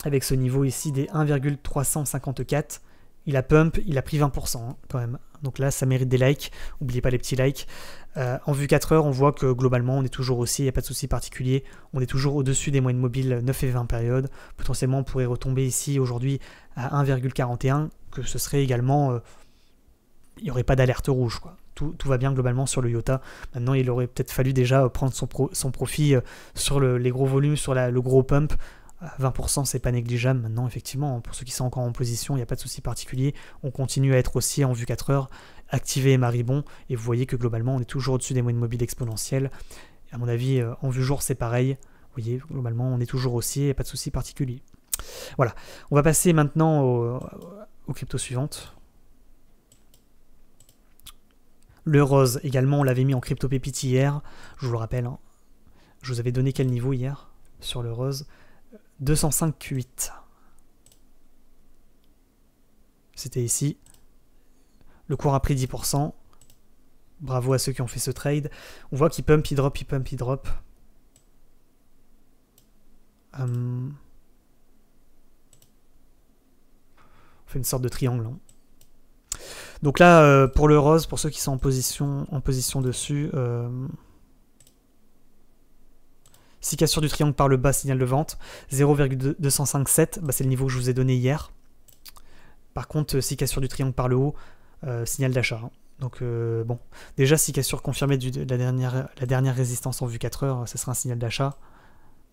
Avec ce niveau ici des 1,354. il a pump, il a pris 20% hein, quand même. Donc là, ça mérite des likes. N'oubliez pas les petits likes. En vue 4 heures, on voit que globalement, on est toujours aussi, il n'y a pas de souci particulier. On est toujours au-dessus des moyennes mobiles 9 et 20 périodes. Potentiellement, on pourrait retomber ici aujourd'hui à 1,41, que ce serait également... il n'y aurait pas d'alerte rouge, quoi. Tout va bien globalement sur le IOTA. Maintenant, il aurait peut-être fallu déjà prendre son profit sur les gros volumes, sur le gros pump. 20%, c'est pas négligeable. Maintenant, effectivement, pour ceux qui sont encore en position, il n'y a pas de souci particulier. On continue à être aussi en vue 4 heures, activé et maribon. Et vous voyez que globalement, on est toujours au-dessus des moyennes mobiles exponentielles. Et à mon avis, en vue jour, c'est pareil. Vous voyez, globalement, on est toujours aussi, il n'y a pas de souci particulier. Voilà. On va passer maintenant aux cryptos suivantes. Le rose, également, on l'avait mis en crypto pépite hier. Je vous le rappelle. Hein. Je vous avais donné quel niveau hier sur le rose? 205,8. C'était ici. Le cours a pris 10%. Bravo à ceux qui ont fait ce trade. On voit qu'il pump, il drop, il pump, il drop. On fait une sorte de triangle. Hein. Donc là, pour le rose, pour ceux qui sont en position dessus, si cassure du triangle par le bas, signal de vente. 0,257, bah, c'est le niveau que je vous ai donné hier. Par contre, si cassure du triangle par le haut, signal d'achat. Hein. Donc bon, déjà si cassure confirmée de la dernière résistance en vue 4 heures, ça sera un signal d'achat.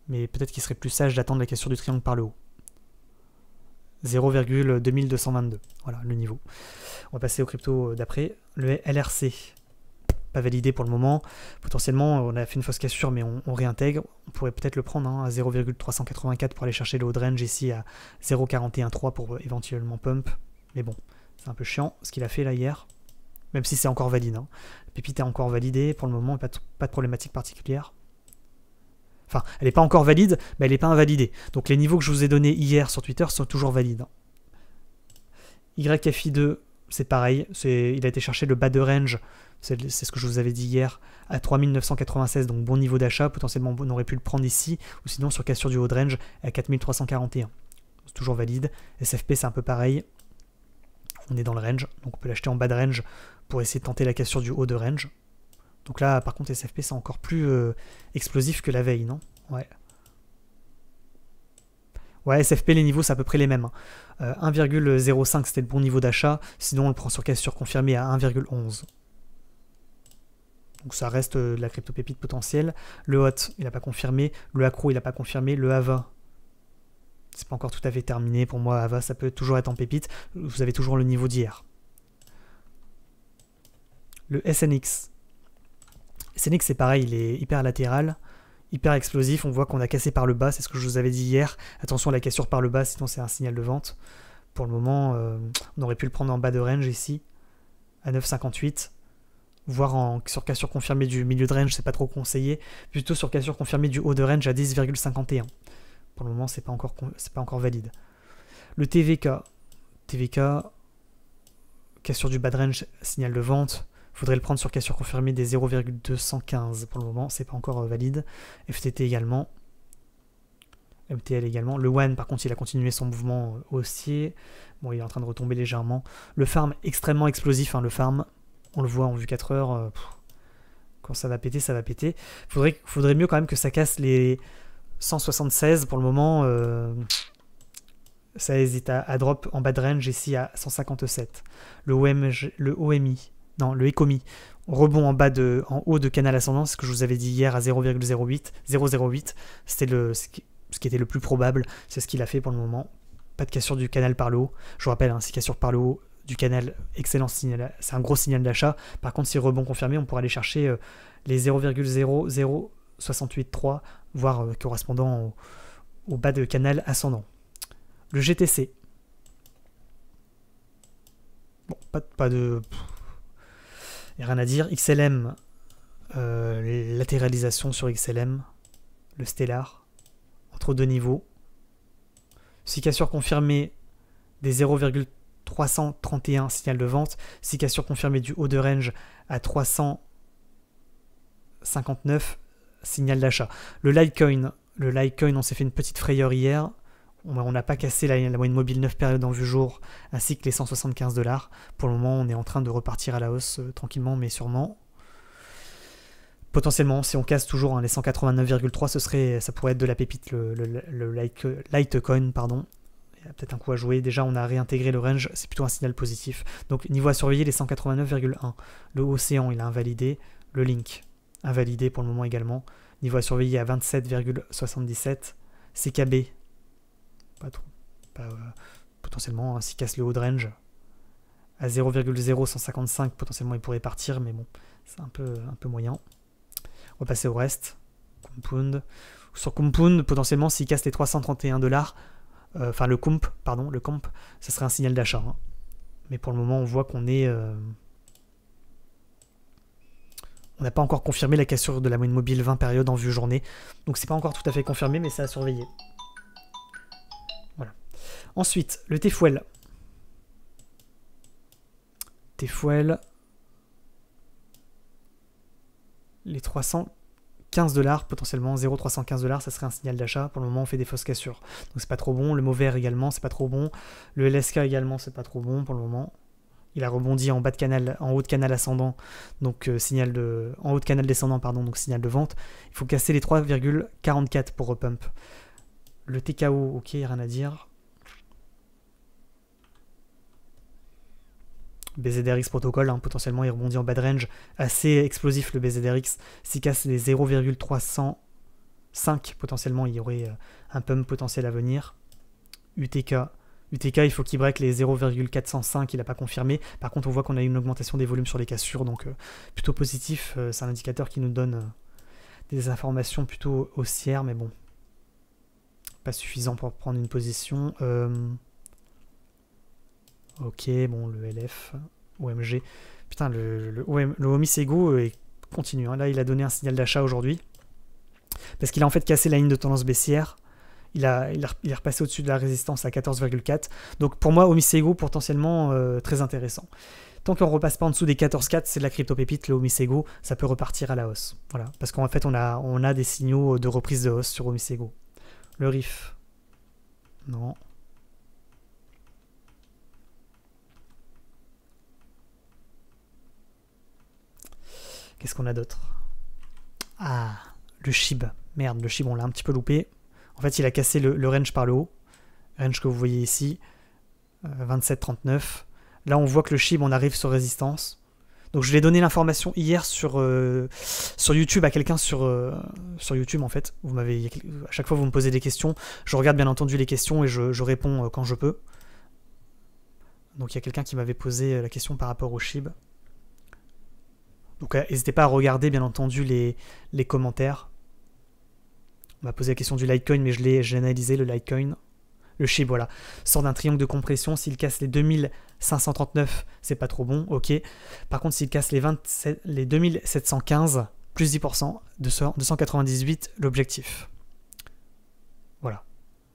Mais peut-être qu'il serait plus sage d'attendre la cassure du triangle par le haut. 0,2222, voilà le niveau. On va passer au crypto d'après. Le LRC, pas validé pour le moment. Potentiellement, on a fait une fausse cassure, mais on réintègre. On pourrait peut-être le prendre hein, à 0,384 pour aller chercher le haut de range ici à 0,413 pour éventuellement pump. Mais bon, c'est un peu chiant ce qu'il a fait là hier. Même si c'est encore valide. Hein. La pépite est encore validée. Pour le moment, pas de problématique particulière. Enfin, elle n'est pas encore valide, mais elle n'est pas invalidée. Donc les niveaux que je vous ai donnés hier sur Twitter sont toujours valides. Hein. YFI2, c'est pareil. Il a été chercher le bas de range. C'est ce que je vous avais dit hier, à 3996, donc bon niveau d'achat. Potentiellement, on aurait pu le prendre ici, ou sinon sur cassure du haut de range à 4341. C'est toujours valide. SFP, c'est un peu pareil. On est dans le range, donc on peut l'acheter en bas de range pour essayer de tenter la cassure du haut de range. Donc là, par contre, SFP, c'est encore plus explosif que la veille, non? Ouais. Ouais, SFP, les niveaux, c'est à peu près les mêmes. 1,05, c'était le bon niveau d'achat. Sinon, on le prend sur cassure confirmée à 1,11. Donc ça reste de la crypto pépite potentielle. Le hot, il n'a pas confirmé. Le accro, il n'a pas confirmé. Le AVA, c'est pas encore tout à fait terminé. Pour moi, AVA, ça peut toujours être en pépite. Vous avez toujours le niveau d'hier. Le SNX. SNX, c'est pareil, il est hyper latéral, hyper explosif. On voit qu'on a cassé par le bas, c'est ce que je vous avais dit hier. Attention à la cassure par le bas, sinon c'est un signal de vente. Pour le moment, on aurait pu le prendre en bas de range ici, à 9,58. Voire sur cassure confirmée du milieu de range, c'est pas trop conseillé. Plutôt sur cassure confirmée du haut de range à 10,51. Pour le moment, c'est pas encore valide. Le TVK, cassure du bas de range, signal de vente. Il faudrait le prendre sur cassure confirmée des 0,215. Pour le moment, c'est pas encore valide. FTT également. MTL également. Le WAN, par contre, il a continué son mouvement haussier. Bon, il est en train de retomber légèrement. Le farm, extrêmement explosif, hein, le farm. On le voit en vue 4 heures. Quand ça va péter, ça va péter. Faudrait mieux quand même que ça casse les 176. Pour le moment, ça hésite à drop en bas de range ici à 157. Le OMI. Non, le ECOMI, rebond en haut de canal ascendant, c'est ce que je vous avais dit hier à 0,008. C'était ce qui était le plus probable, c'est ce qu'il a fait pour le moment. Pas de cassure du canal par le haut. Je vous rappelle, hein, si cassure par le haut du canal, excellent signal, c'est un gros signal d'achat. Par contre, si rebond confirmé, on pourra aller chercher les 0,00683, voire correspondant au bas de canal ascendant. Le GTC. Bon, pas de... Il n'y a rien à dire. XLM, latéralisation sur XLM, le Stellar, entre deux niveaux. Si cassure confirmée des 0,331, signal de vente. Si cassure confirmée du haut de range à 359, signal d'achat. Le Litecoin, on s'est fait une petite frayeur hier. On n'a pas cassé la moyenne mobile 9 périodes en vue jour, ainsi que les 175 $. Pour le moment, on est en train de repartir à la hausse tranquillement, mais sûrement. Potentiellement, si on casse toujours les 189,3, ça pourrait être de la pépite, le Litecoin, pardon. Il y a peut-être un coup à jouer. Déjà, on a réintégré le range, c'est plutôt un signal positif. Donc, niveau à surveiller, les 189,1. Le Océan, il a invalidé. Le Link, invalidé pour le moment également. Niveau à surveiller à 27,77. CKB, pas trop. Potentiellement, s'il casse le haut de range, à 0,0155, potentiellement il pourrait partir, mais bon, c'est un peu moyen. On va passer au reste. Compound. Sur Compound, potentiellement, s'il casse les 331 $, enfin le comp, ça serait un signal d'achat. Hein. Mais pour le moment, on voit qu'on est... on n'a pas encore confirmé la cassure de la moyenne mobile 20 périodes en vue journée. Donc c'est pas encore tout à fait confirmé, mais c'est à surveiller. Voilà. Ensuite, le T-Fuel. T-Fuel. Les 315 $, potentiellement 0,315 $, ça serait un signal d'achat. Pour le moment, on fait des fausses cassures. Donc c'est pas trop bon. Le Mauvert également, c'est pas trop bon. Le LSK également, c'est pas trop bon pour le moment. Il a rebondi en bas de canal, en haut de canal ascendant, donc en haut de canal descendant, pardon, donc signal de vente. Il faut casser les 3,44 pour repump. Le TKO, ok, rien à dire. BZRX protocole, hein, potentiellement il rebondit en bas de range, assez explosif le BZRX. S'il casse les 0,305, potentiellement il y aurait un pump potentiel à venir. UTK, il faut qu'il break les 0,405, il n'a pas confirmé. Par contre, on voit qu'on a une augmentation des volumes sur les cassures, donc plutôt positif. C'est un indicateur qui nous donne des informations plutôt haussières, mais bon, pas suffisant pour prendre une position. Ok, bon, le LF, OMG. Putain, le Omisego continue. Hein. Là, il a donné un signal d'achat aujourd'hui. Parce qu'il a en fait cassé la ligne de tendance baissière. Il est repassé au-dessus de la résistance à 14,4. Donc pour moi, Omisego, potentiellement très intéressant. Tant qu'on ne repasse pas en dessous des 14,4, c'est de la crypto-pépite, le Omisego, ça peut repartir à la hausse. Voilà. Parce qu'en fait, on a des signaux de reprise de hausse sur Omisego. Le RIF. Non. Qu'est-ce qu'on a d'autre? Ah, le SHIB. Merde, le SHIB, on l'a un petit peu loupé. En fait, il a cassé le range par le haut. Range que vous voyez ici. 27,39. Là, on voit que le SHIB, on arrive sur résistance. Donc, je l'ai donné l'information hier sur YouTube à quelqu'un sur YouTube, en fait. À chaque fois, vous me posez des questions. Je regarde bien entendu les questions et je réponds quand je peux. Donc, il y a quelqu'un qui m'avait posé la question par rapport au SHIB. Donc n'hésitez pas à regarder bien entendu les commentaires. On m'a posé la question du Litecoin, mais j'ai analysé le Litecoin. Le SHIB, voilà, sort d'un triangle de compression. S'il casse les 2539, c'est pas trop bon, ok. Par contre, s'il casse les 2715, plus 10%, 298 l'objectif. Voilà.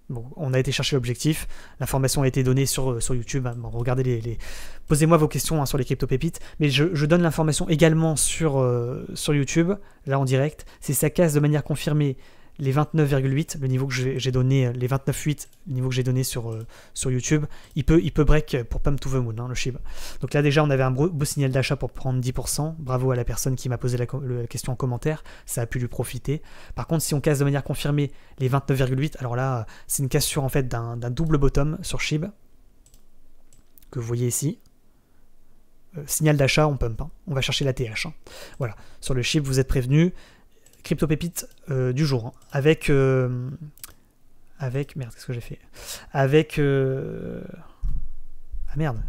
Bon, on a été chercher l'objectif, l'information a été donnée sur YouTube. Bon, regardez posez-moi vos questions sur les crypto-pépites, mais je donne l'information également sur YouTube, là en direct. Si ça casse de manière confirmée les 29,8, le niveau que j'ai donné, les 29,8, le niveau que j'ai donné sur YouTube, il peut break pour Pump to the Moon, hein, le SHIB. Donc là déjà on avait un beau signal d'achat pour prendre 10%, bravo à la personne qui m'a posé la question en commentaire, ça a pu lui profiter. Par contre si on casse de manière confirmée les 29,8, alors là c'est une cassure en fait d'un double bottom sur SHIB, que vous voyez ici. Signal d'achat, on pump, hein. On va chercher la TH. Hein. Voilà, sur le SHIB vous êtes prévenus. Crypto pépite du jour, hein. avec merde, qu'est-ce que j'ai fait avec ah merde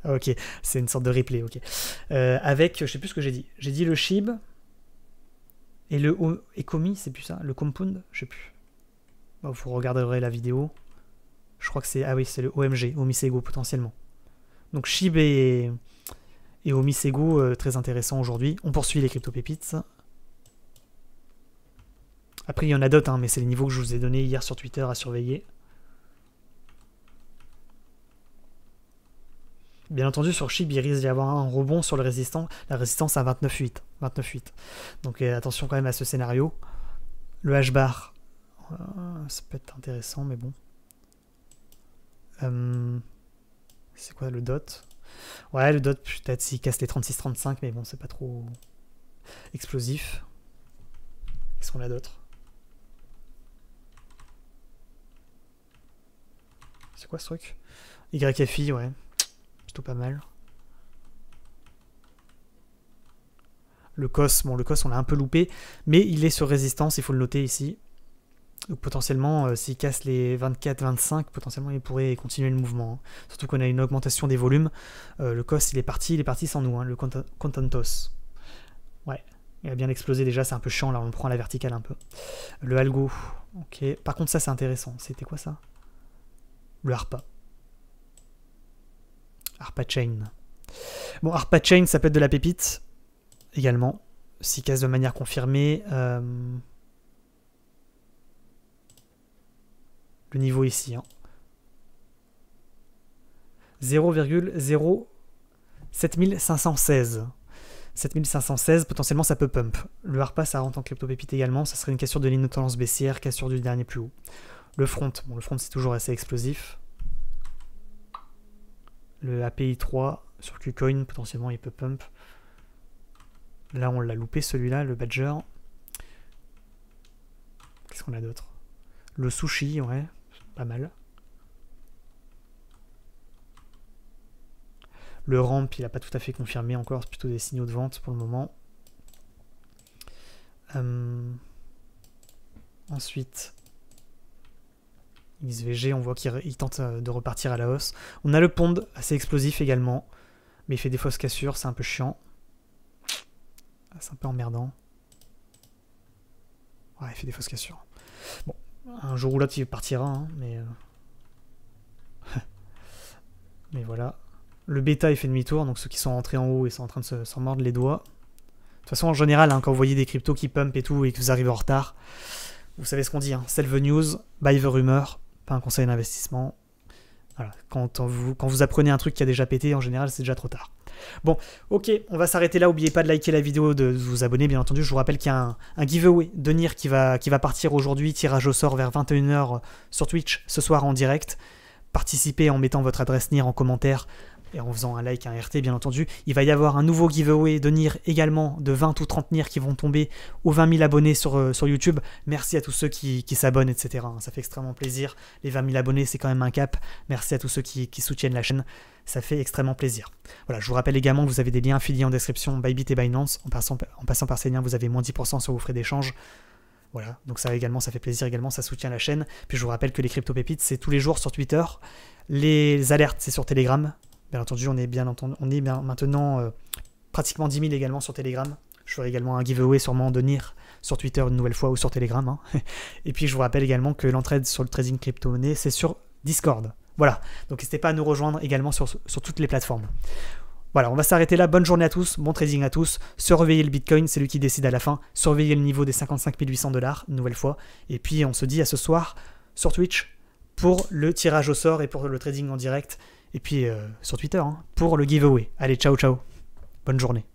ok, c'est une sorte de replay, ok, avec je sais plus ce que j'ai dit le SHIB et le Ecomi, c'est plus ça, le Compound, je sais plus, bon, vous regarderez la vidéo, je crois que c'est, ah oui, c'est le OMG, Omisego potentiellement. Donc SHIB et Omisego, très intéressant aujourd'hui. On poursuit les crypto-pépites. Après, il y en a d'autres, hein, mais c'est les niveaux que je vous ai donnés hier sur Twitter à surveiller. Bien entendu, sur SHIB, il risque d'y avoir un rebond sur la résistance à 29,8. Donc attention quand même à ce scénario. Le H-bar ça peut être intéressant, mais bon. C'est quoi le dot? Ouais, le dot, peut-être s'il casse les 36-35, mais bon, c'est pas trop explosif. Qu'est-ce qu'on a d'autre? C'est quoi ce truc? YFI, ouais. Plutôt pas mal. Le COS, bon, le COS, on l'a un peu loupé, mais il est sur résistance, il faut le noter ici. Donc potentiellement, s'il casse les 24-25, potentiellement il pourrait continuer le mouvement. Hein. Surtout qu'on a une augmentation des volumes. Le COS, il est parti sans nous, hein, le Contentos. Ouais, il a bien explosé déjà, c'est un peu chiant, là on le prend à la verticale un peu. Le Algo, ok. Par contre ça c'est intéressant, c'était quoi ça? Le ARPA. ARPA Chain. Bon, ARPA Chain, ça peut être de la pépite, également. S'il casse de manière confirmée... le niveau ici. Hein. 0,07516. 7516, potentiellement ça peut pump. Le ARPA, ça rentre en crypto-pépite également. Ça serait une cassure de ligne de tendance baissière, cassure du dernier plus haut. Le front, bon, le front c'est toujours assez explosif. Le API 3 sur KuCoin, potentiellement il peut pump. Là on l'a loupé celui-là, le Badger. Qu'est-ce qu'on a d'autre? Le Sushi, ouais. Pas mal. Le ramp, il n'a pas tout à fait confirmé encore, c'est plutôt des signaux de vente pour le moment. Ensuite, XVG, on voit qu'il tente de repartir à la hausse. On a le Pond, assez explosif également, mais il fait des fausses cassures, c'est un peu chiant. C'est un peu emmerdant. Ouais, il fait des fausses cassures. Bon. Un jour ou l'autre, il partira, hein, mais... mais voilà. Le bêta, il fait demi-tour, donc ceux qui sont rentrés en haut, ils sont en train de s'en mordre les doigts. De toute façon, en général, hein, quand vous voyez des cryptos qui pump et tout, et que vous arrivez en retard, vous savez ce qu'on dit, hein, sell the news, buy the rumor, pas un conseil d'investissement. Voilà. Quand vous apprenez un truc qui a déjà pété, en général, c'est déjà trop tard. Bon, ok, on va s'arrêter là. N'oubliez pas de liker la vidéo, de vous abonner, bien entendu. Je vous rappelle qu'il y a un giveaway de NIR qui va partir aujourd'hui. Tirage au sort vers 21 h sur Twitch ce soir en direct. Participez en mettant votre adresse NIR en commentaire et en faisant un like, un RT, bien entendu. Il va y avoir un nouveau giveaway de NIR également, de 20 ou 30 NIR qui vont tomber aux 20 000 abonnés sur YouTube. Merci à tous ceux qui s'abonnent, etc. Ça fait extrêmement plaisir. Les 20 000 abonnés, c'est quand même un cap. Merci à tous ceux qui soutiennent la chaîne. Ça fait extrêmement plaisir. Voilà, je vous rappelle également que vous avez des liens affiliés en description, Bybit et Binance. En passant par ces liens, vous avez moins 10% sur vos frais d'échange. Voilà, donc ça également, ça fait plaisir également, ça soutient la chaîne. Puis je vous rappelle que les crypto-pépites, c'est tous les jours sur Twitter. Les alertes, c'est sur Telegram. Bien entendu, on est maintenant pratiquement 10 000 également sur Telegram. Je ferai également un giveaway sûrement de NIR sur Twitter une nouvelle fois ou sur Telegram. Hein. Et puis je vous rappelle également que l'entraide sur le trading crypto-monnaie, c'est sur Discord. Voilà, donc n'hésitez pas à nous rejoindre également sur toutes les plateformes. Voilà, on va s'arrêter là. Bonne journée à tous, bon trading à tous. Surveillez le Bitcoin, c'est lui qui décide à la fin. Surveillez le niveau des 55 800 $, une nouvelle fois. Et puis on se dit à ce soir sur Twitch pour le tirage au sort et pour le trading en direct. Et puis sur Twitter pour le giveaway. Allez, ciao, ciao. Bonne journée.